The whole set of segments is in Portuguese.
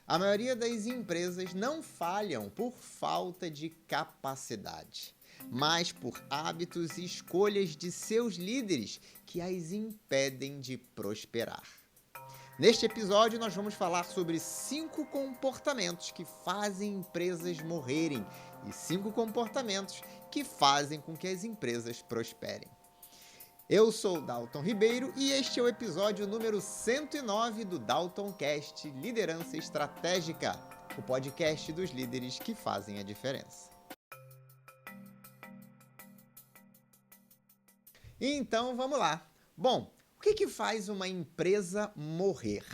A maioria das empresas não falham por falta de capacidade, mas por hábitos e escolhas de seus líderes que as impedem de prosperar. Neste episódio, nós vamos falar sobre 5 comportamentos que fazem empresas morrerem e 5 comportamentos que fazem com que as empresas prosperem. Eu sou Dalton Ribeiro e este é o episódio número 109 do DaltonCast Liderança Estratégica, o podcast dos líderes que fazem a diferença. Então, vamos lá. Bom, o que faz uma empresa morrer?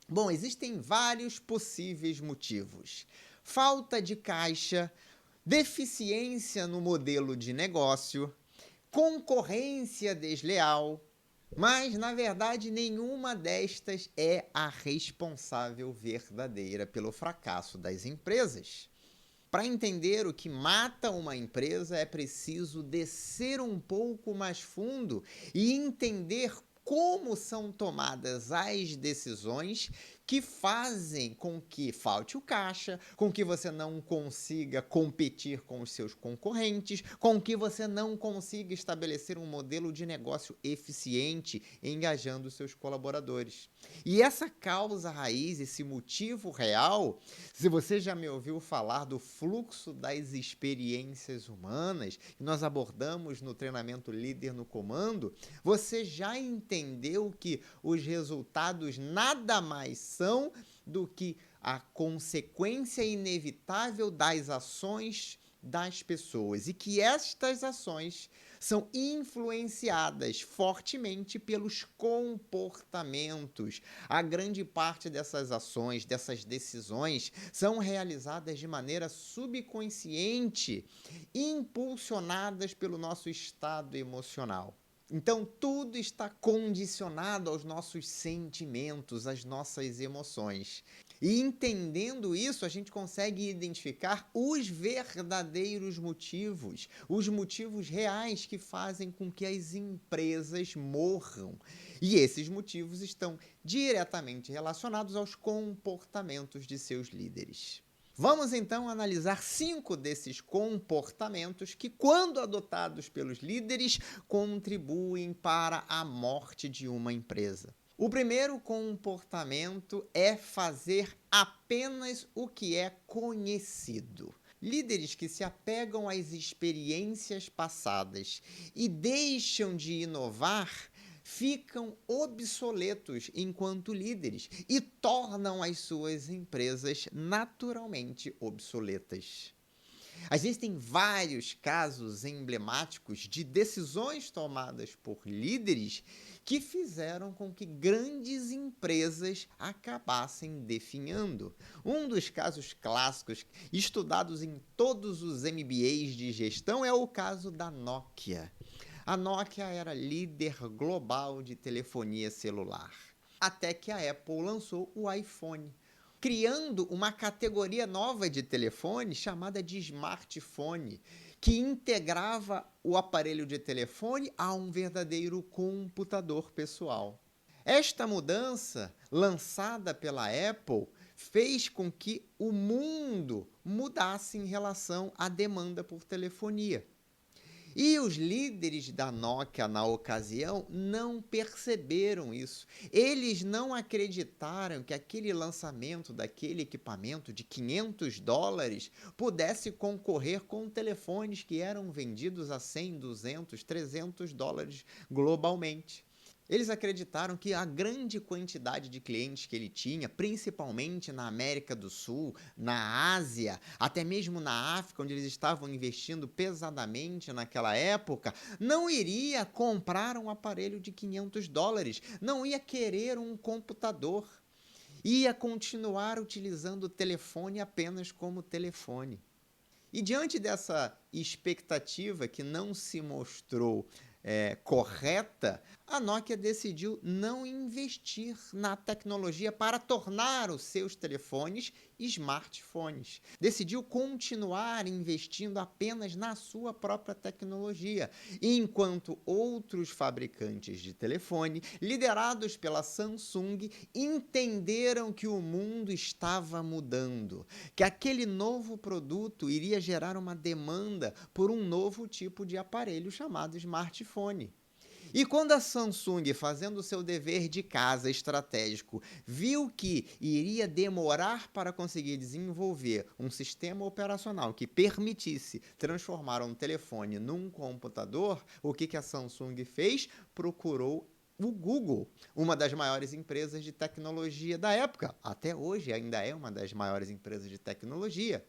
Bom, existem vários possíveis motivos. Falta de caixa, deficiência no modelo de negócio, concorrência desleal, mas, na verdade, nenhuma destas é a responsável verdadeira pelo fracasso das empresas. Para entender o que mata uma empresa, é preciso descer um pouco mais fundo e entender como são tomadas as decisões que fazem com que falte o caixa, com que você não consiga competir com os seus concorrentes, com que você não consiga estabelecer um modelo de negócio eficiente, engajando os seus colaboradores. E essa causa raiz, esse motivo real, se você já me ouviu falar do fluxo das experiências humanas, que nós abordamos no treinamento Líder no Comando, você já entendeu que os resultados nada mais são do que a consequência inevitável das ações das pessoas e que estas ações são influenciadas fortemente pelos comportamentos. A grande parte dessas ações, dessas decisões, são realizadas de maneira subconsciente, impulsionadas pelo nosso estado emocional. Então, tudo está condicionado aos nossos sentimentos, às nossas emoções. E entendendo isso, a gente consegue identificar os verdadeiros motivos, os motivos reais que fazem com que as empresas morram. E esses motivos estão diretamente relacionados aos comportamentos de seus líderes. Vamos então analisar 5 desses comportamentos que, quando adotados pelos líderes, contribuem para a morte de uma empresa. O primeiro comportamento é fazer apenas o que é conhecido. Líderes que se apegam às experiências passadas e deixam de inovar ficam obsoletos enquanto líderes e tornam as suas empresas naturalmente obsoletas. Existem vários casos emblemáticos de decisões tomadas por líderes que fizeram com que grandes empresas acabassem definhando. Um dos casos clássicos estudados em todos os MBAs de gestão é o caso da Nokia. A Nokia era líder global de telefonia celular, até que a Apple lançou o iPhone, criando uma categoria nova de telefone chamada de smartphone, que integrava o aparelho de telefone a um verdadeiro computador pessoal. Esta mudança, lançada pela Apple, fez com que o mundo mudasse em relação à demanda por telefonia. E os líderes da Nokia, na ocasião, não perceberam isso. Eles não acreditaram que aquele lançamento daquele equipamento de $500 pudesse concorrer com telefones que eram vendidos a 100, 200, $300 globalmente. Eles acreditaram que a grande quantidade de clientes que ele tinha, principalmente na América do Sul, na Ásia, até mesmo na África, onde eles estavam investindo pesadamente naquela época, não iria comprar um aparelho de $500, não ia querer um computador, ia continuar utilizando o telefone apenas como telefone. E diante dessa expectativa que não se mostrou correta, a Nokia decidiu não investir na tecnologia para tornar os seus telefones smartphones. Decidiu continuar investindo apenas na sua própria tecnologia, enquanto outros fabricantes de telefone, liderados pela Samsung, entenderam que o mundo estava mudando, que aquele novo produto iria gerar uma demanda por um novo tipo de aparelho chamado smartphone. E quando a Samsung, fazendo o seu dever de casa estratégico, viu que iria demorar para conseguir desenvolver um sistema operacional que permitisse transformar um telefone num computador, o que a Samsung fez? Procurou o Google, uma das maiores empresas de tecnologia da época. Até hoje ainda é uma das maiores empresas de tecnologia.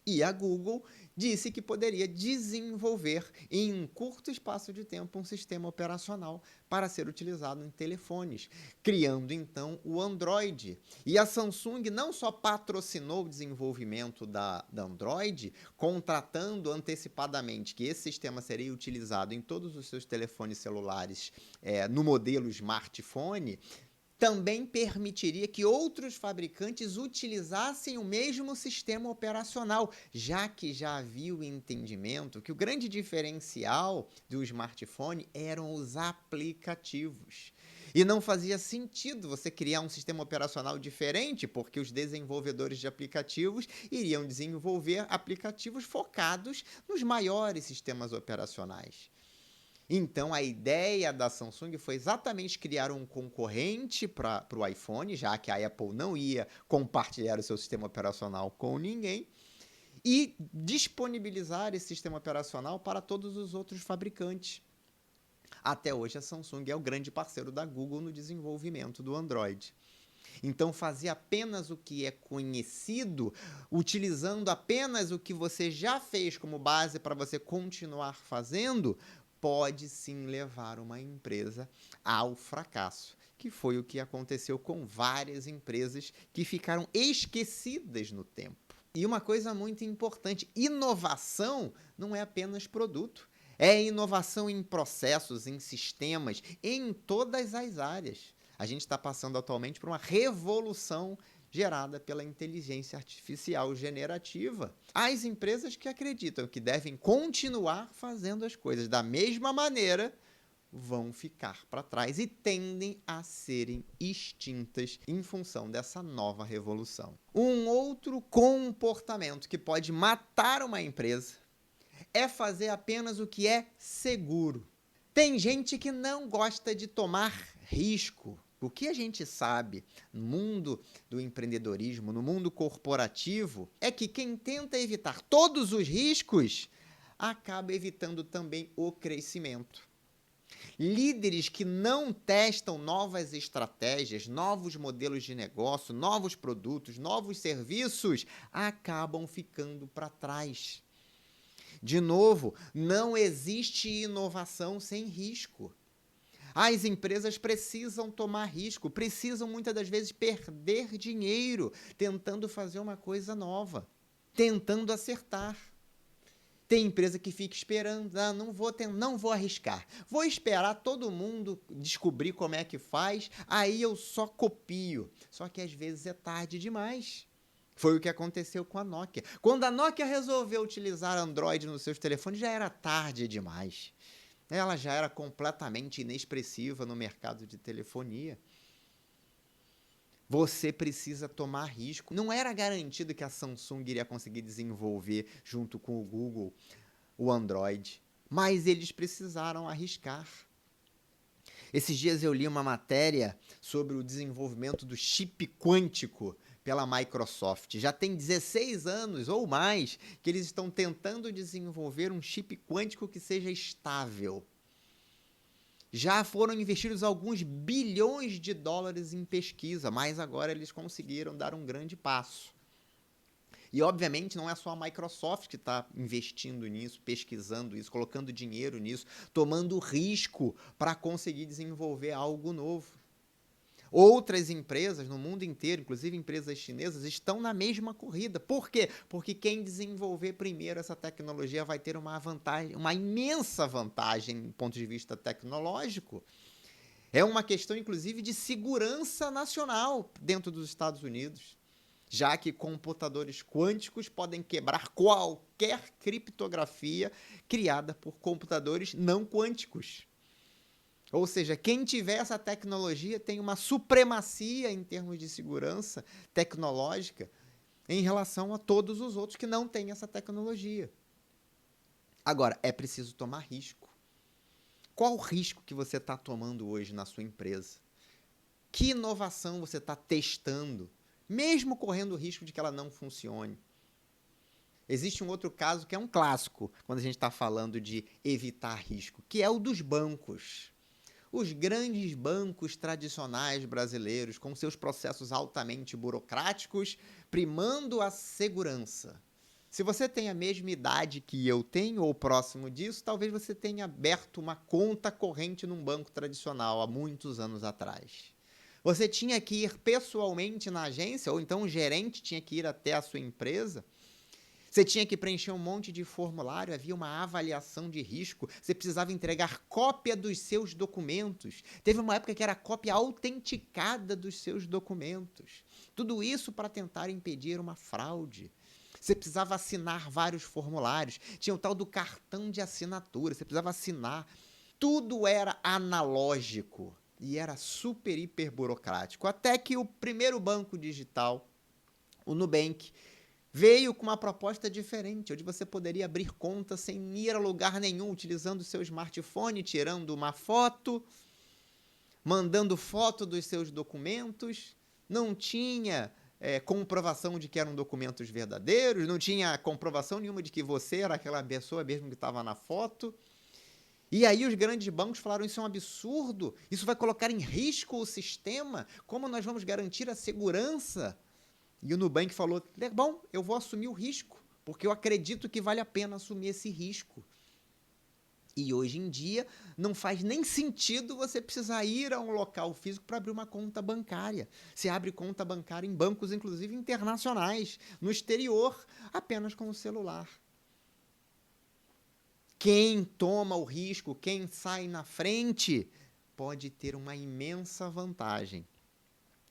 E a Google disse que poderia desenvolver em um curto espaço de tempo um sistema operacional para ser utilizado em telefones, criando então o Android. E a Samsung não só patrocinou o desenvolvimento da Android, contratando antecipadamente que esse sistema seria utilizado em todos os seus telefones celulares no modelo smartphone, também permitiria que outros fabricantes utilizassem o mesmo sistema operacional, já que já havia o entendimento que o grande diferencial do smartphone eram os aplicativos. E não fazia sentido você criar um sistema operacional diferente, porque os desenvolvedores de aplicativos iriam desenvolver aplicativos focados nos maiores sistemas operacionais. Então, a ideia da Samsung foi exatamente criar um concorrente para o iPhone, já que a Apple não ia compartilhar o seu sistema operacional com ninguém, e disponibilizar esse sistema operacional para todos os outros fabricantes. Até hoje, a Samsung é o grande parceiro da Google no desenvolvimento do Android. Então, fazer apenas o que é conhecido, utilizando apenas o que você já fez como base para você continuar fazendo, pode sim levar uma empresa ao fracasso, que foi o que aconteceu com várias empresas que ficaram esquecidas no tempo. E uma coisa muito importante, inovação não é apenas produto, é inovação em processos, em sistemas, em todas as áreas. A gente está passando atualmente por uma revolução gerada pela inteligência artificial generativa. As empresas que acreditam que devem continuar fazendo as coisas da mesma maneira vão ficar para trás e tendem a serem extintas em função dessa nova revolução. Um outro comportamento que pode matar uma empresa é fazer apenas o que é seguro. Tem gente que não gosta de tomar risco. O que a gente sabe no mundo do empreendedorismo, no mundo corporativo, é que quem tenta evitar todos os riscos acaba evitando também o crescimento. Líderes que não testam novas estratégias, novos modelos de negócio, novos produtos, novos serviços, acabam ficando para trás. De novo, não existe inovação sem risco. As empresas precisam tomar risco, precisam muitas das vezes perder dinheiro tentando fazer uma coisa nova, tentando acertar. Tem empresa que fica esperando, não vou arriscar, vou esperar todo mundo descobrir como é que faz, aí eu só copio. Só que às vezes é tarde demais. Foi o que aconteceu com a Nokia. Quando a Nokia resolveu utilizar Android nos seus telefones, já era tarde demais. Ela já era completamente inexpressiva no mercado de telefonia. Você precisa tomar risco. Não era garantido que a Samsung iria conseguir desenvolver, junto com o Google, o Android. Mas eles precisaram arriscar. Esses dias eu li uma matéria sobre o desenvolvimento do chip quântico pela Microsoft. Já tem 16 anos ou mais que eles estão tentando desenvolver um chip quântico que seja estável. Já foram investidos alguns bilhões de dólares em pesquisa, mas agora eles conseguiram dar um grande passo. E, obviamente, não é só a Microsoft que está investindo nisso, pesquisando isso, colocando dinheiro nisso, tomando risco para conseguir desenvolver algo novo. Outras empresas no mundo inteiro, inclusive empresas chinesas, estão na mesma corrida. Por quê? Porque quem desenvolver primeiro essa tecnologia vai ter uma vantagem, uma imensa vantagem do ponto de vista tecnológico. É uma questão, inclusive, de segurança nacional dentro dos Estados Unidos, já que computadores quânticos podem quebrar qualquer criptografia criada por computadores não quânticos. Ou seja, quem tiver essa tecnologia tem uma supremacia em termos de segurança tecnológica em relação a todos os outros que não têm essa tecnologia. Agora, é preciso tomar risco. Qual o risco que você está tomando hoje na sua empresa? Que inovação você está testando, mesmo correndo o risco de que ela não funcione? Existe um outro caso que é um clássico, quando a gente está falando de evitar risco, que é o dos bancos. Os grandes bancos tradicionais brasileiros, com seus processos altamente burocráticos, primando a segurança. Se você tem a mesma idade que eu tenho, ou próximo disso, talvez você tenha aberto uma conta corrente num banco tradicional há muitos anos atrás. Você tinha que ir pessoalmente na agência, ou então o gerente tinha que ir até a sua empresa. Você tinha que preencher um monte de formulário, havia uma avaliação de risco, você precisava entregar cópia dos seus documentos. Teve uma época que era cópia autenticada dos seus documentos. Tudo isso para tentar impedir uma fraude. Você precisava assinar vários formulários, tinha o tal do cartão de assinatura, você precisava assinar. Tudo era analógico e era super, hiper burocrático. Até que o primeiro banco digital, o Nubank, veio com uma proposta diferente, onde você poderia abrir conta sem ir a lugar nenhum, utilizando o seu smartphone, tirando uma foto, mandando foto dos seus documentos. Não tinha comprovação de que eram documentos verdadeiros, não tinha comprovação nenhuma de que você era aquela pessoa mesmo que estava na foto. E aí os grandes bancos falaram, isso é um absurdo, isso vai colocar em risco o sistema, como nós vamos garantir a segurança? E o Nubank falou, bom, eu vou assumir o risco, porque eu acredito que vale a pena assumir esse risco. E hoje em dia não faz nem sentido você precisar ir a um local físico para abrir uma conta bancária. Você abre conta bancária em bancos, inclusive internacionais, no exterior, apenas com o celular. Quem toma o risco, quem sai na frente, pode ter uma imensa vantagem.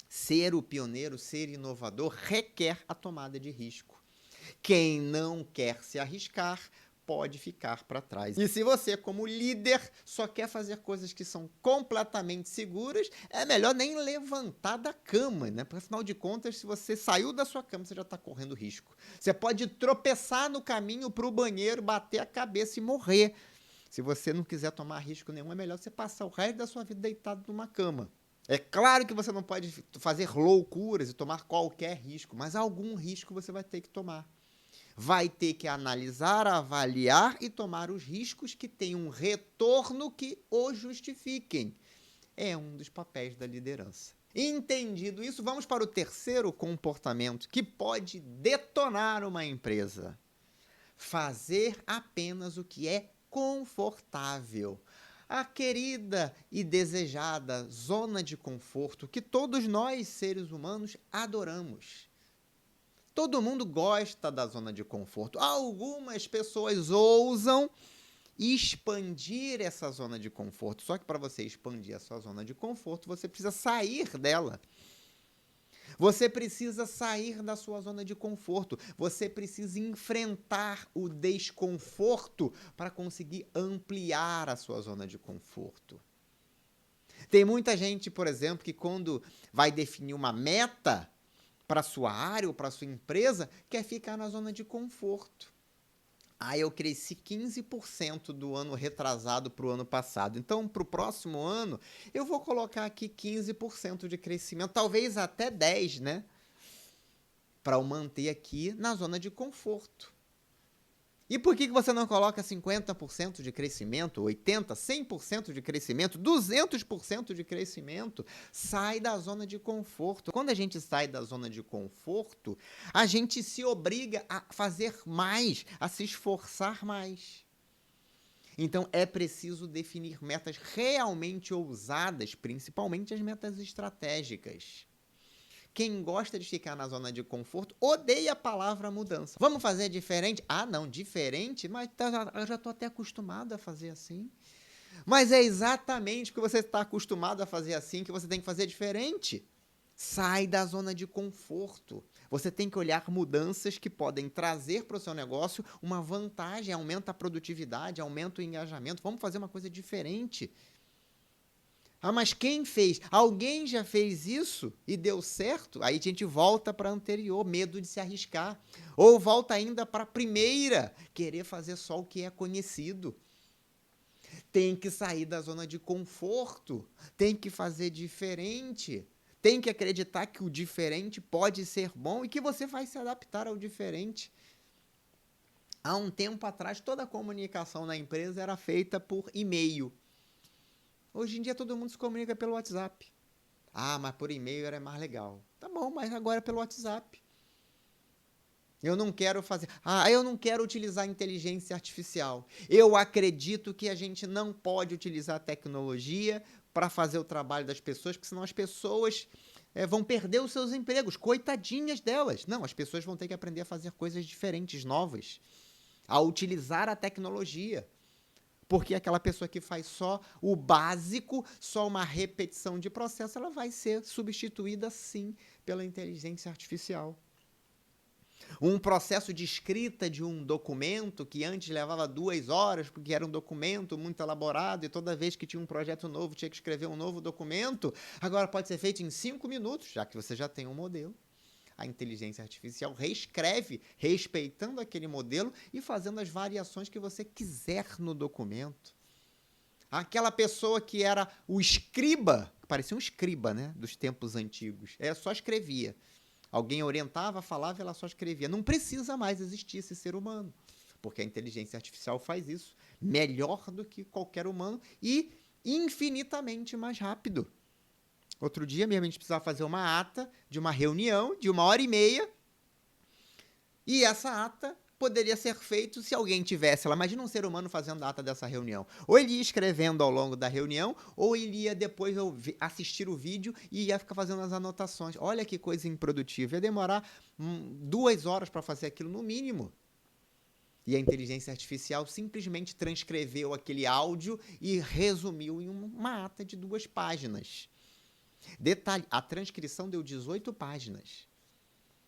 Ser o pioneiro, ser inovador, requer a tomada de risco. Quem não quer se arriscar, pode ficar para trás. E se você, como líder, só quer fazer coisas que são completamente seguras, é melhor nem levantar da cama, né? Porque, afinal de contas, se você saiu da sua cama, você já está correndo risco. Você pode tropeçar no caminho para o banheiro, bater a cabeça e morrer. Se você não quiser tomar risco nenhum, é melhor você passar o resto da sua vida deitado numa cama. É claro que você não pode fazer loucuras e tomar qualquer risco, mas algum risco você vai ter que tomar. Vai ter que analisar, avaliar e tomar os riscos que tenham um retorno que o justifiquem. É um dos papéis da liderança. Entendido isso, vamos para o terceiro comportamento que pode detonar uma empresa. Fazer apenas o que é confortável. A querida e desejada zona de conforto que todos nós, seres humanos, adoramos. Todo mundo gosta da zona de conforto. Algumas pessoas ousam expandir essa zona de conforto. Só que para você expandir a sua zona de conforto, você precisa sair dela. Você precisa sair da sua zona de conforto. Você precisa enfrentar o desconforto para conseguir ampliar a sua zona de conforto. Tem muita gente, por exemplo, que quando vai definir uma meta para a sua área ou para a sua empresa, quer ficar na zona de conforto. Eu cresci 15% do ano retrasado para o ano passado. Então, para o próximo ano, eu vou colocar aqui 15% de crescimento, talvez até 10%, né? Para eu manter aqui na zona de conforto. E por que você não coloca 50% de crescimento, 80%, 100% de crescimento, 200% de crescimento? Sai da zona de conforto. Quando a gente sai da zona de conforto, a gente se obriga a fazer mais, a se esforçar mais. Então, é preciso definir metas realmente ousadas, principalmente as metas estratégicas. Quem gosta de ficar na zona de conforto odeia a palavra mudança. Vamos fazer diferente? Ah, não, diferente? Mas eu já estou até acostumado a fazer assim. Mas é exatamente porque você está acostumado a fazer assim que você tem que fazer diferente. Sai da zona de conforto. Você tem que olhar mudanças que podem trazer para o seu negócio uma vantagem, aumenta a produtividade, aumenta o engajamento. Vamos fazer uma coisa diferente. Ah, mas quem fez? Alguém já fez isso e deu certo? Aí a gente volta para a anterior, medo de se arriscar. Ou volta ainda para a primeira, querer fazer só o que é conhecido. Tem que sair da zona de conforto, tem que fazer diferente, tem que acreditar que o diferente pode ser bom e que você vai se adaptar ao diferente. Há um tempo atrás, toda a comunicação na empresa era feita por e-mail. Hoje em dia, todo mundo se comunica pelo WhatsApp. Ah, mas por e-mail era mais legal. Tá bom, mas agora é pelo WhatsApp. Eu não quero fazer. Ah, eu não quero utilizar inteligência artificial. Eu acredito que a gente não pode utilizar a tecnologia para fazer o trabalho das pessoas, porque senão as pessoas vão perder os seus empregos. Coitadinhas delas. Não, as pessoas vão ter que aprender a fazer coisas diferentes, novas, a utilizar a tecnologia. Porque aquela pessoa que faz só o básico, só uma repetição de processo, ela vai ser substituída, sim, pela inteligência artificial. Um processo de escrita de um documento que antes levava 2 horas, porque era um documento muito elaborado e toda vez que tinha um projeto novo tinha que escrever um novo documento, agora pode ser feito em 5 minutos, já que você já tem um modelo. A inteligência artificial reescreve, respeitando aquele modelo e fazendo as variações que você quiser no documento. Aquela pessoa que era o escriba, parecia um escriba, né, dos tempos antigos, só escrevia. Alguém orientava, falava e ela só escrevia. Não precisa mais existir esse ser humano, porque a inteligência artificial faz isso melhor do que qualquer humano e infinitamente mais rápido. Outro dia mesmo a gente precisava fazer uma ata de uma reunião de 1h30 e essa ata poderia ser feita se alguém tivesse lá. Imagina um ser humano fazendo a ata dessa reunião. Ou ele ia escrevendo ao longo da reunião, ou ele ia depois assistir o vídeo e ia ficar fazendo as anotações. Olha que coisa improdutiva. Ia demorar 2 horas para fazer aquilo no mínimo. E a inteligência artificial simplesmente transcreveu aquele áudio e resumiu em uma ata de 2 páginas. Detalhe, a transcrição deu 18 páginas.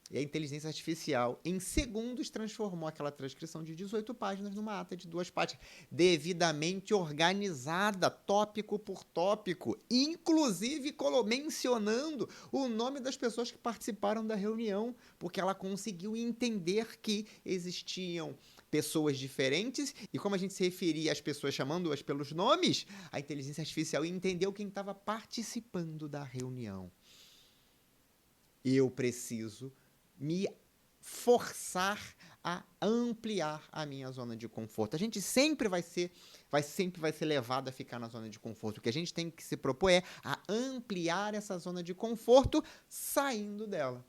E a inteligência artificial, em segundos, transformou aquela transcrição de 18 páginas numa ata de 2 páginas, devidamente organizada, tópico por tópico, inclusive mencionando o nome das pessoas que participaram da reunião, porque ela conseguiu entender que existiam pessoas diferentes, e como a gente se referia às pessoas chamando-as pelos nomes, a inteligência artificial entendeu quem estava participando da reunião. Eu preciso me forçar a ampliar a minha zona de conforto. A gente sempre vai ser levado a ficar na zona de conforto. O que a gente tem que se propor é a ampliar essa zona de conforto saindo dela.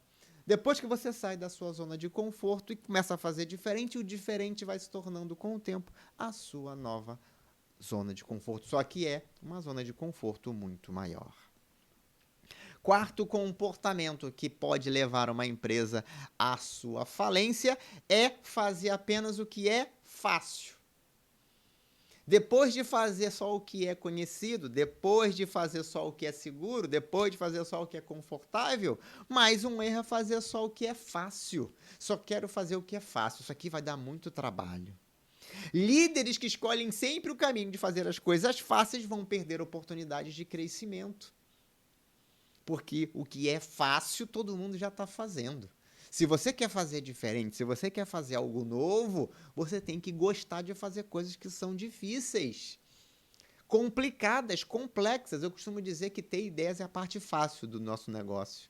Depois que você sai da sua zona de conforto e começa a fazer diferente, o diferente vai se tornando com o tempo a sua nova zona de conforto. Só que é uma zona de conforto muito maior. Quarto comportamento que pode levar uma empresa à sua falência é fazer apenas o que é fácil. Depois de fazer só o que é conhecido, depois de fazer só o que é seguro, depois de fazer só o que é confortável, mais um erro é fazer só o que é fácil. Só quero fazer o que é fácil, isso aqui vai dar muito trabalho. Líderes que escolhem sempre o caminho de fazer as coisas fáceis vão perder oportunidades de crescimento. Porque o que é fácil, todo mundo já está fazendo. Se você quer fazer diferente, se você quer fazer algo novo, você tem que gostar de fazer coisas que são difíceis, complicadas, complexas. Eu costumo dizer que ter ideias é a parte fácil do nosso negócio.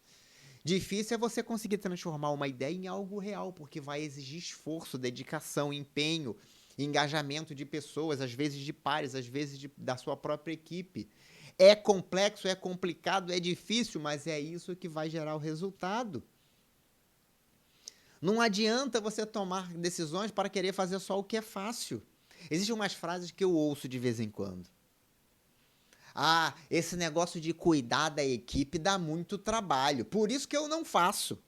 Difícil é você conseguir transformar uma ideia em algo real, porque vai exigir esforço, dedicação, empenho, engajamento de pessoas, às vezes de pares, às vezes da sua própria equipe. É complexo, é complicado, é difícil, mas é isso que vai gerar o resultado. Não adianta você tomar decisões para querer fazer só o que é fácil. Existem umas frases que eu ouço de vez em quando. Ah, esse negócio de cuidar da equipe dá muito trabalho, por isso que eu não faço.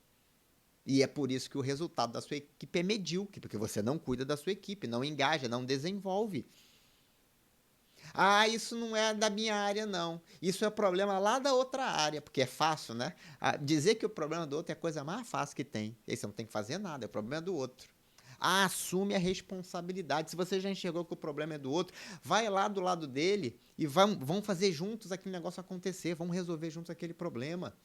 E é por isso que o resultado da sua equipe é medíocre, porque você não cuida da sua equipe, não engaja, não desenvolve. Ah, isso não é da minha área, não. Isso é problema lá da outra área, porque é fácil, né? Dizer que o problema do outro é a coisa mais fácil que tem. E aí você não tem que fazer nada, é o problema do outro. Assume a responsabilidade. Se você já enxergou que o problema é do outro, vai lá do lado dele e vão fazer juntos aquele negócio acontecer, vão resolver juntos aquele problema.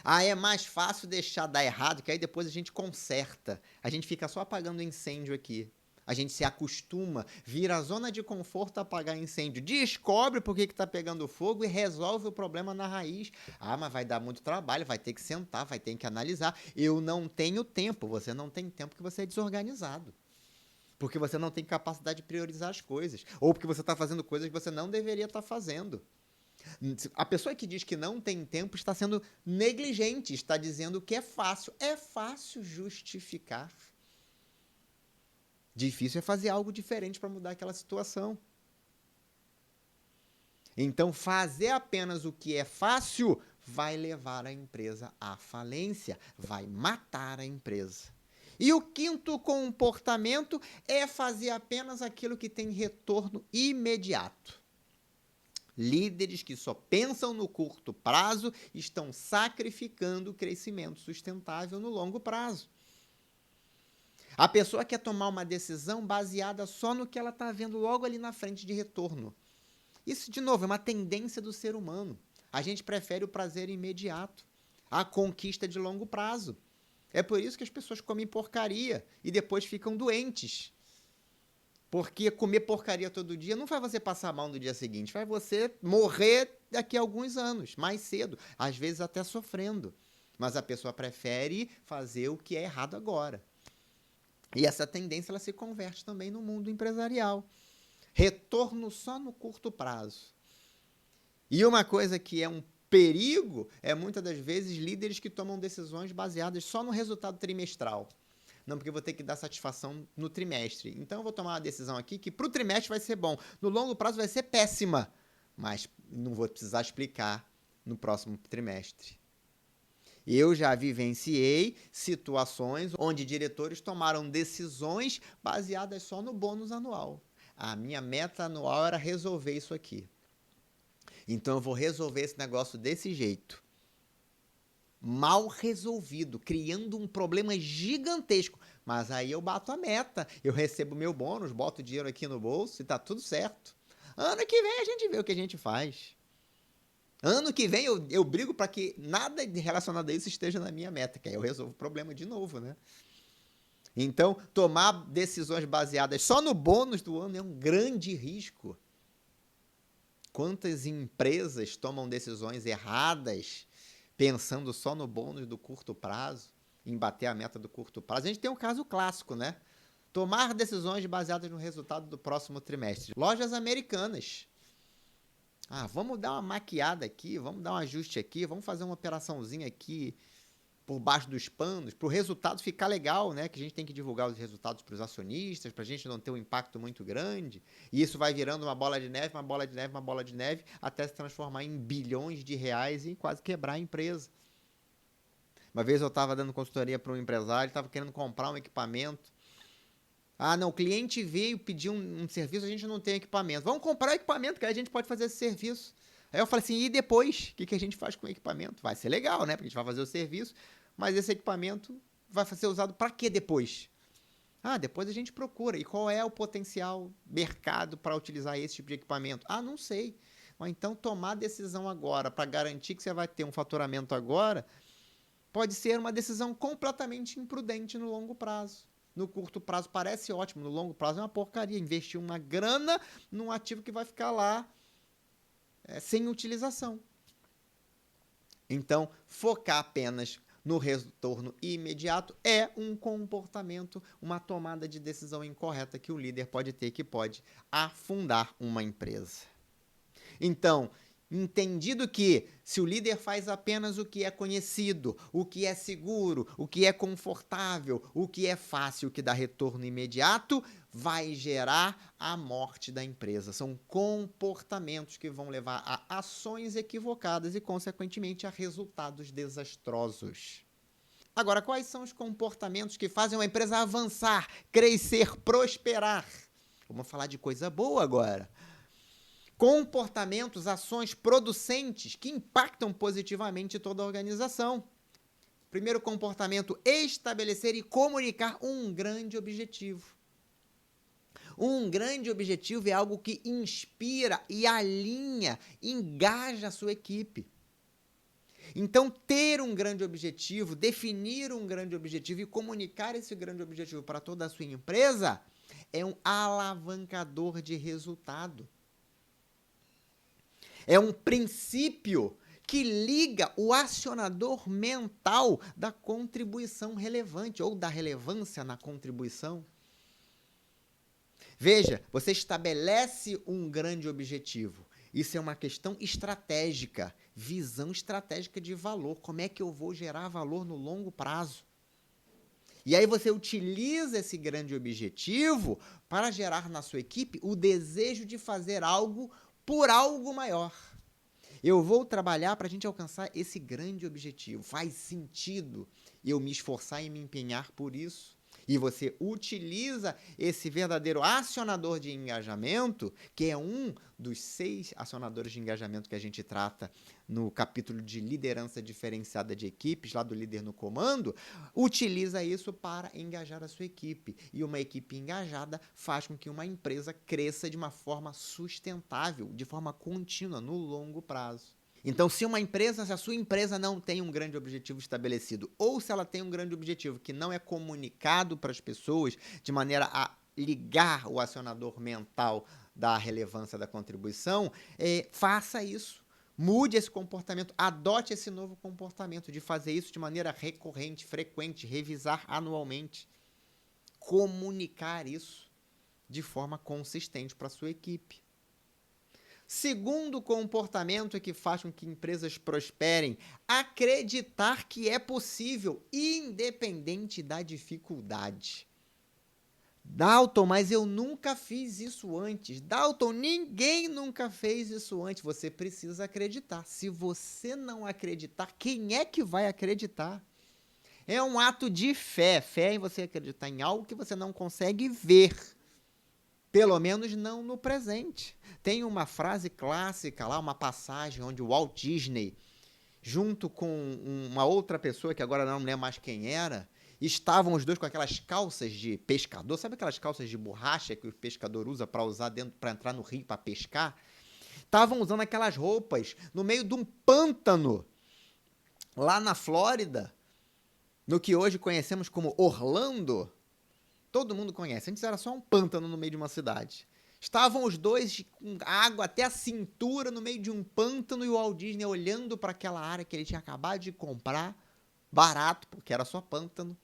Ah, é mais fácil deixar dar errado, que aí depois a gente conserta. A gente fica só apagando incêndio aqui. A gente se acostuma, vira a zona de conforto a apagar incêndio, descobre por que está pegando fogo e resolve o problema na raiz. Ah, mas vai dar muito trabalho, vai ter que sentar, vai ter que analisar. Eu não tenho tempo, você não tem tempo porque você é desorganizado. Porque você não tem capacidade de priorizar as coisas. Ou porque você está fazendo coisas que você não deveria estar fazendo. A pessoa que diz que não tem tempo está sendo negligente, está dizendo que é fácil. É fácil justificar. Difícil é fazer algo diferente para mudar aquela situação. Então, fazer apenas o que é fácil vai levar a empresa à falência, vai matar a empresa. E o quinto comportamento é fazer apenas aquilo que tem retorno imediato. Líderes que só pensam no curto prazo estão sacrificando o crescimento sustentável no longo prazo. A pessoa quer tomar uma decisão baseada só no que ela está vendo logo ali na frente de retorno. Isso, de novo, é uma tendência do ser humano. A gente prefere o prazer imediato, a conquista de longo prazo. É por isso que as pessoas comem porcaria e depois ficam doentes. Porque comer porcaria todo dia não faz você passar mal no dia seguinte, faz você morrer daqui a alguns anos, mais cedo, às vezes até sofrendo. Mas a pessoa prefere fazer o que é errado agora. E essa tendência ela se converte também no mundo empresarial. Retorno só no curto prazo. E uma coisa que é um perigo é muitas das vezes líderes que tomam decisões baseadas só no resultado trimestral. Não, porque eu vou ter que dar satisfação no trimestre. Então eu vou tomar uma decisão aqui que para o trimestre vai ser bom. No longo prazo vai ser péssima. Mas não vou precisar explicar no próximo trimestre. Eu já vivenciei situações onde diretores tomaram decisões baseadas só no bônus anual. A minha meta anual era resolver isso aqui. Então eu vou resolver esse negócio desse jeito. Mal resolvido, criando um problema gigantesco. Mas aí eu bato a meta, eu recebo meu bônus, boto o dinheiro aqui no bolso e tá tudo certo. Ano que vem a gente vê o que a gente faz. Ano que vem eu brigo para que nada relacionado a isso esteja na minha meta, que aí eu resolvo o problema de novo, né? Então, tomar decisões baseadas só no bônus do ano é um grande risco. Quantas empresas tomam decisões erradas pensando só no bônus do curto prazo, em bater a meta do curto prazo? A gente tem um caso clássico, né? Tomar decisões baseadas no resultado do próximo trimestre. Lojas americanas. Ah, vamos dar uma maquiada aqui, vamos dar um ajuste aqui, vamos fazer uma operaçãozinha aqui por baixo dos panos, para o resultado ficar legal, né? Que a gente tem que divulgar os resultados para os acionistas, para a gente não ter um impacto muito grande. E isso vai virando uma bola de neve, uma bola de neve, uma bola de neve, até se transformar em bilhões de reais e quase quebrar a empresa. Uma vez eu estava dando consultoria para um empresário, estava querendo comprar um equipamento. Ah, não, o cliente veio pedir um serviço, a gente não tem equipamento. Vamos comprar o equipamento, que aí a gente pode fazer esse serviço. Aí eu falei assim, e depois? O que a gente faz com o equipamento? Vai ser legal, né? Porque a gente vai fazer o serviço, mas esse equipamento vai ser usado para quê depois? Ah, depois a gente procura. E qual é o potencial mercado para utilizar esse tipo de equipamento? Ah, não sei. Ou então tomar decisão agora para garantir que você vai ter um faturamento agora pode ser uma decisão completamente imprudente no longo prazo. No curto prazo parece ótimo, no longo prazo é uma porcaria. Investir uma grana num ativo que vai ficar lá sem utilização. Então, focar apenas no retorno imediato é um comportamento, uma tomada de decisão incorreta que o líder pode ter, que pode afundar uma empresa. Então, Entendido que, se o líder faz apenas o que é conhecido, o que é seguro, o que é confortável, o que é fácil, o que dá retorno imediato, vai gerar a morte da empresa. São comportamentos que vão levar a ações equivocadas e, consequentemente, a resultados desastrosos. Agora, quais são os comportamentos que fazem uma empresa avançar, crescer, prosperar? Vamos falar de coisa boa agora. Comportamentos, ações producentes que impactam positivamente toda a organização. Primeiro comportamento, estabelecer e comunicar um grande objetivo. Um grande objetivo é algo que inspira e alinha, engaja a sua equipe. Então, ter um grande objetivo, definir um grande objetivo e comunicar esse grande objetivo para toda a sua empresa é um alavancador de resultado. É um princípio que liga o acionador mental da contribuição relevante ou da relevância na contribuição. Veja, você estabelece um grande objetivo. Isso é uma questão estratégica, visão estratégica de valor. Como é que eu vou gerar valor no longo prazo? E aí você utiliza esse grande objetivo para gerar na sua equipe o desejo de fazer algo por algo maior. Eu vou trabalhar para a gente alcançar esse grande objetivo. Faz sentido eu me esforçar e me empenhar por isso? E você utiliza esse verdadeiro acionador de engajamento, que é um dos 6 acionadores de engajamento que a gente trata no capítulo de liderança diferenciada de equipes, lá do líder no comando, utiliza isso para engajar a sua equipe. E uma equipe engajada faz com que uma empresa cresça de uma forma sustentável, de forma contínua, no longo prazo. Então, se a sua empresa não tem um grande objetivo estabelecido, ou se ela tem um grande objetivo que não é comunicado para as pessoas de maneira a ligar o acionador mental da relevância da contribuição, faça isso. Mude esse comportamento, adote esse novo comportamento de fazer isso de maneira recorrente, frequente, revisar anualmente. Comunicar isso de forma consistente para a sua equipe. Segundo comportamento que faz com que empresas prosperem, acreditar que é possível, independente da dificuldade. Dalton, mas eu nunca fiz isso antes. Dalton, ninguém nunca fez isso antes. Você precisa acreditar. Se você não acreditar, quem é que vai acreditar? É um ato de fé. Fé em você acreditar em algo que você não consegue ver. Pelo menos não no presente. Tem uma frase clássica lá, uma passagem onde o Walt Disney, junto com uma outra pessoa, que agora não lembro mais quem era, estavam os dois com aquelas calças de pescador. Sabe aquelas calças de borracha que o pescador usa para entrar no rio para pescar? Estavam usando aquelas roupas no meio de um pântano, lá na Flórida, no que hoje conhecemos como Orlando. Todo mundo conhece. Antes era só um pântano no meio de uma cidade. Estavam os dois com água até a cintura no meio de um pântano e o Walt Disney olhando para aquela área que ele tinha acabado de comprar, barato, porque era só pântano.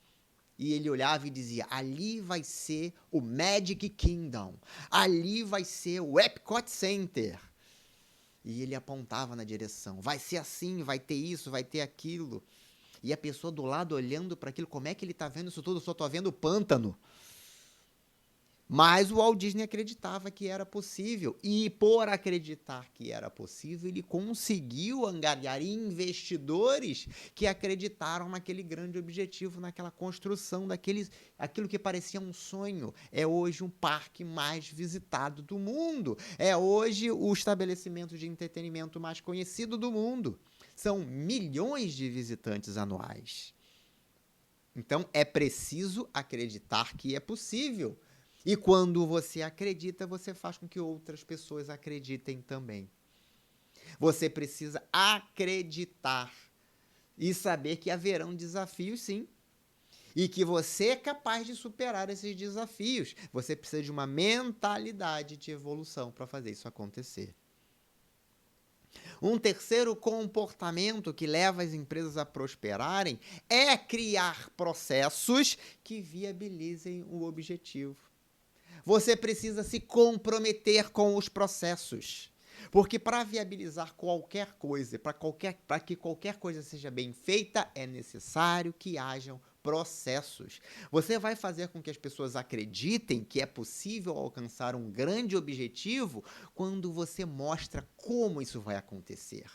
E ele olhava e dizia, ali vai ser o Magic Kingdom. Ali vai ser o Epcot Center. E ele apontava na direção. Vai ser assim, vai ter isso, vai ter aquilo. E a pessoa do lado olhando para aquilo, como é que ele está vendo isso tudo? Eu só estou vendo o pântano. Mas o Walt Disney acreditava que era possível. E por acreditar que era possível, ele conseguiu angariar investidores que acreditaram naquele grande objetivo, naquela construção aquilo que parecia um sonho. É hoje um parque mais visitado do mundo. É hoje o estabelecimento de entretenimento mais conhecido do mundo. São milhões de visitantes anuais. Então, é preciso acreditar que é possível. E quando você acredita, você faz com que outras pessoas acreditem também. Você precisa acreditar e saber que haverão desafios, sim. E que você é capaz de superar esses desafios. Você precisa de uma mentalidade de evolução para fazer isso acontecer. Um terceiro comportamento que leva as empresas a prosperarem é criar processos que viabilizem o objetivo. Você precisa se comprometer com os processos. Porque para viabilizar qualquer coisa, para que qualquer coisa seja bem feita, é necessário que hajam processos. Você vai fazer com que as pessoas acreditem que é possível alcançar um grande objetivo quando você mostra como isso vai acontecer.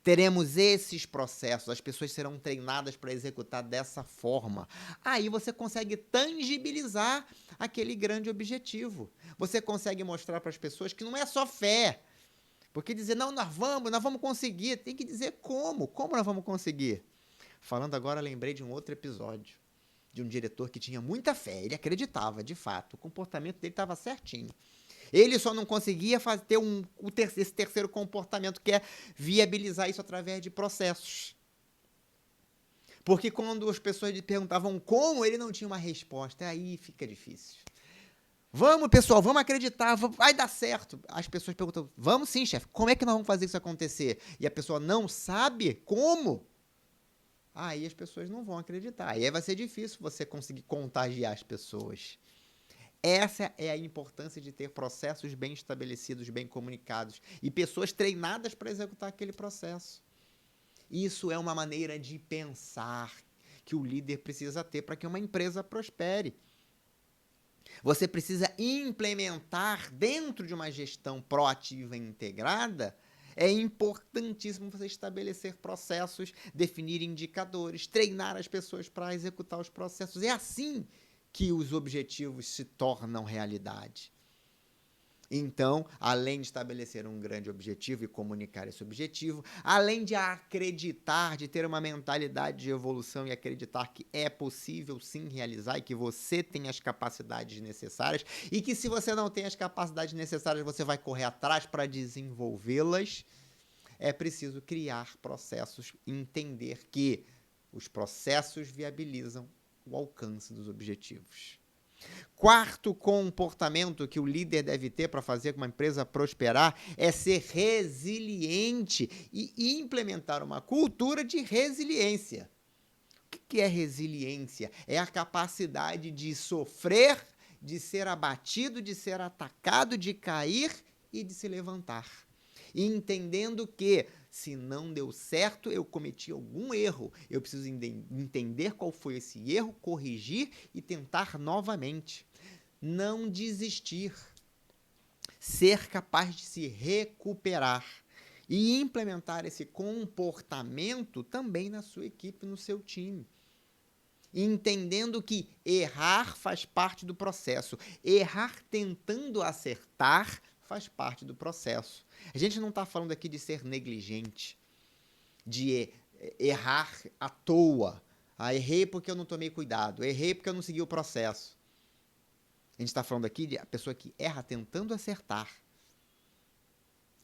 Teremos esses processos, as pessoas serão treinadas para executar dessa forma. Aí você consegue tangibilizar aquele grande objetivo. Você consegue mostrar para as pessoas que não é só fé. Porque dizer, não, nós vamos conseguir. Tem que dizer como. Como nós vamos conseguir? Falando agora, lembrei de um outro episódio. De um diretor que tinha muita fé. Ele acreditava, de fato. O comportamento dele estava certinho. Ele só não conseguia ter esse terceiro comportamento, que é viabilizar isso através de processos. Porque quando as pessoas lhe perguntavam como, ele não tinha uma resposta. Aí fica difícil. Vamos, pessoal, vamos acreditar, vai dar certo. As pessoas perguntam, vamos sim, chefe, como é que nós vamos fazer isso acontecer? E a pessoa não sabe como. Aí as pessoas não vão acreditar. Aí vai ser difícil você conseguir contagiar as pessoas. Essa é a importância de ter processos bem estabelecidos, bem comunicados e pessoas treinadas para executar aquele processo. Isso é uma maneira de pensar que o líder precisa ter para que uma empresa prospere. Você precisa implementar dentro de uma gestão proativa e integrada. É importantíssimo você estabelecer processos, definir indicadores, treinar as pessoas para executar os processos. É assim que os objetivos se tornam realidade. Então, além de estabelecer um grande objetivo e comunicar esse objetivo, além de acreditar, de ter uma mentalidade de evolução e acreditar que é possível sim realizar e que você tem as capacidades necessárias e que se você não tem as capacidades necessárias, você vai correr atrás para desenvolvê-las, é preciso criar processos e entender que os processos viabilizam o alcance dos objetivos. Quarto comportamento que o líder deve ter para fazer uma empresa prosperar é ser resiliente e implementar uma cultura de resiliência. O que é resiliência? É a capacidade de sofrer, de ser abatido, de ser atacado, de cair e de se levantar. E entendendo que, se não deu certo, eu cometi algum erro. Eu preciso entender qual foi esse erro, corrigir e tentar novamente. Não desistir. Ser capaz de se recuperar. E implementar esse comportamento também na sua equipe, no seu time. Entendendo que errar faz parte do processo. Errar tentando acertar faz parte do processo. A gente não está falando aqui de ser negligente, de errar à toa. Errei porque eu não tomei cuidado, errei porque eu não segui o processo. A gente está falando aqui de a pessoa que erra tentando acertar.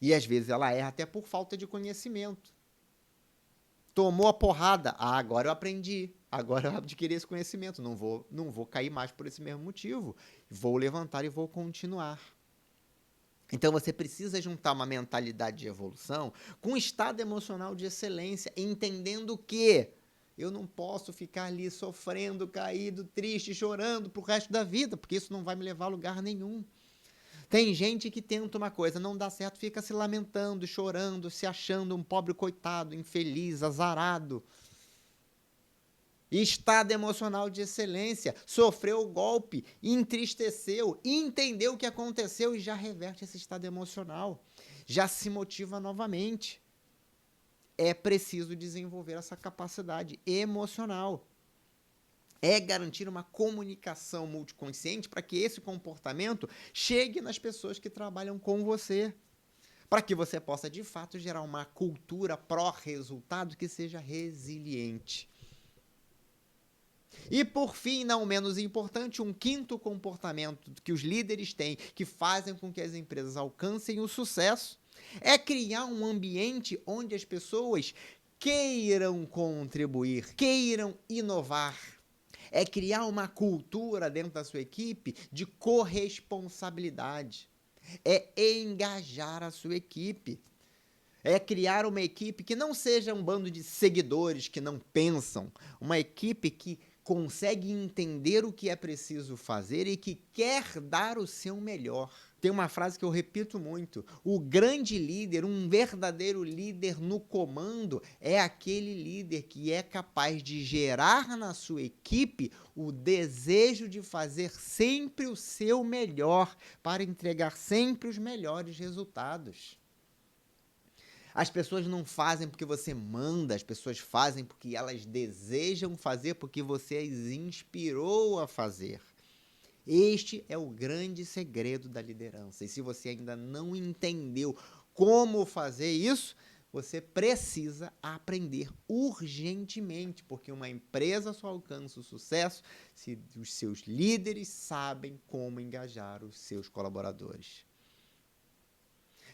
E às vezes ela erra até por falta de conhecimento. Tomou a porrada, agora eu aprendi, agora eu adquiri esse conhecimento, não vou cair mais por esse mesmo motivo, vou levantar e vou continuar. Então você precisa juntar uma mentalidade de evolução com um estado emocional de excelência, entendendo que eu não posso ficar ali sofrendo, caído, triste, chorando pro resto da vida, porque isso não vai me levar a lugar nenhum. Tem gente que tenta uma coisa, não dá certo, fica se lamentando, chorando, se achando um pobre coitado, infeliz, azarado. Estado emocional de excelência, sofreu o golpe, entristeceu, entendeu o que aconteceu e já reverte esse estado emocional, já se motiva novamente. É preciso desenvolver essa capacidade emocional. É garantir uma comunicação multiconsciente para que esse comportamento chegue nas pessoas que trabalham com você, para que você possa, de fato, gerar uma cultura pró-resultado que seja resiliente. E, por fim, não menos importante, um quinto comportamento que os líderes têm, que fazem com que as empresas alcancem o sucesso, é criar um ambiente onde as pessoas queiram contribuir, queiram inovar. É criar uma cultura dentro da sua equipe de corresponsabilidade. É engajar a sua equipe. É criar uma equipe que não seja um bando de seguidores que não pensam. Uma equipe que consegue entender o que é preciso fazer e que quer dar o seu melhor. Tem uma frase que eu repito muito: o grande líder, um verdadeiro líder no comando, é aquele líder que é capaz de gerar na sua equipe o desejo de fazer sempre o seu melhor, para entregar sempre os melhores resultados. As pessoas não fazem porque você manda, as pessoas fazem porque elas desejam fazer, porque você as inspirou a fazer. Este é o grande segredo da liderança. E se você ainda não entendeu como fazer isso, você precisa aprender urgentemente, porque uma empresa só alcança o sucesso se os seus líderes sabem como engajar os seus colaboradores.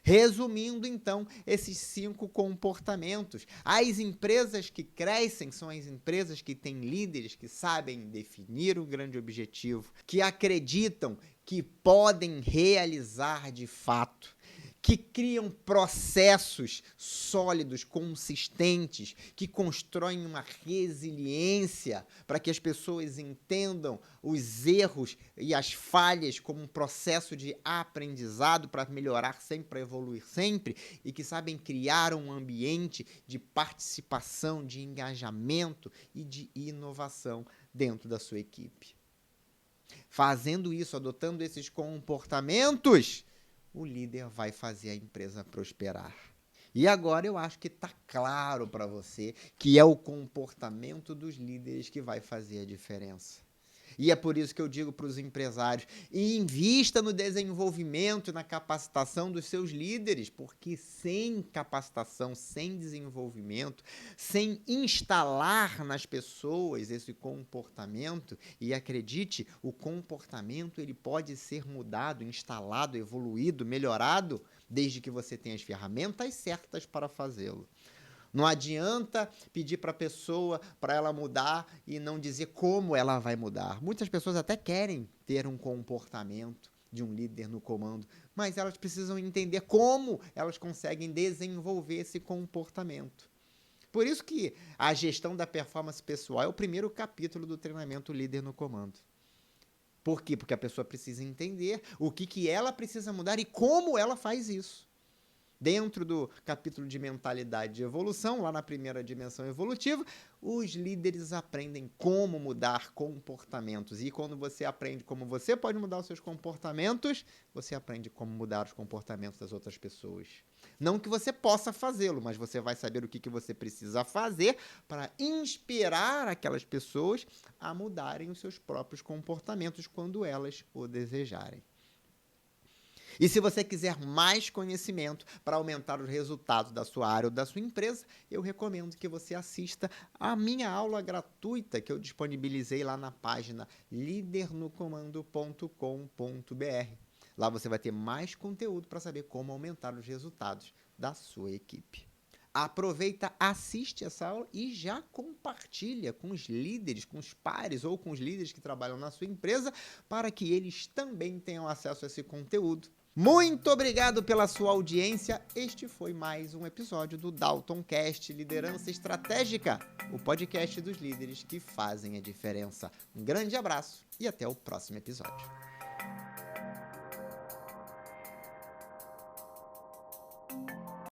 Resumindo, então, esses 5 comportamentos. As empresas que crescem são as empresas que têm líderes que sabem definir um grande objetivo, que acreditam que podem realizar de fato, que criam processos sólidos, consistentes, que constroem uma resiliência para que as pessoas entendam os erros e as falhas como um processo de aprendizado para melhorar sempre, para evoluir sempre, e que sabem criar um ambiente de participação, de engajamento e de inovação dentro da sua equipe. Fazendo isso, adotando esses comportamentos, o líder vai fazer a empresa prosperar. E agora eu acho que está claro para você que é o comportamento dos líderes que vai fazer a diferença. E é por isso que eu digo para os empresários: invista no desenvolvimento e na capacitação dos seus líderes, porque sem capacitação, sem desenvolvimento, sem instalar nas pessoas esse comportamento, e acredite, o comportamento ele pode ser mudado, instalado, evoluído, melhorado, desde que você tenha as ferramentas certas para fazê-lo. Não adianta pedir para a pessoa para ela mudar e não dizer como ela vai mudar. Muitas pessoas até querem ter um comportamento de um líder no comando, mas elas precisam entender como elas conseguem desenvolver esse comportamento. Por isso que a gestão da performance pessoal é o primeiro capítulo do treinamento líder no comando. Por quê? Porque a pessoa precisa entender o que ela precisa mudar e como ela faz isso. Dentro do capítulo de mentalidade de evolução, lá na primeira dimensão evolutiva, os líderes aprendem como mudar comportamentos. E quando você aprende como você pode mudar os seus comportamentos, você aprende como mudar os comportamentos das outras pessoas. Não que você possa fazê-lo, mas você vai saber o que você precisa fazer para inspirar aquelas pessoas a mudarem os seus próprios comportamentos quando elas o desejarem. E se você quiser mais conhecimento para aumentar os resultados da sua área ou da sua empresa, eu recomendo que você assista a minha aula gratuita que eu disponibilizei lá na página lidernocomando.com.br. Lá você vai ter mais conteúdo para saber como aumentar os resultados da sua equipe. Aproveita, assiste essa aula e já compartilha com os líderes, com os pares ou com os líderes que trabalham na sua empresa para que eles também tenham acesso a esse conteúdo. Muito obrigado pela sua audiência. Este foi mais um episódio do DaltonCast Liderança Estratégica, o podcast dos líderes que fazem a diferença. Um grande abraço e até o próximo episódio.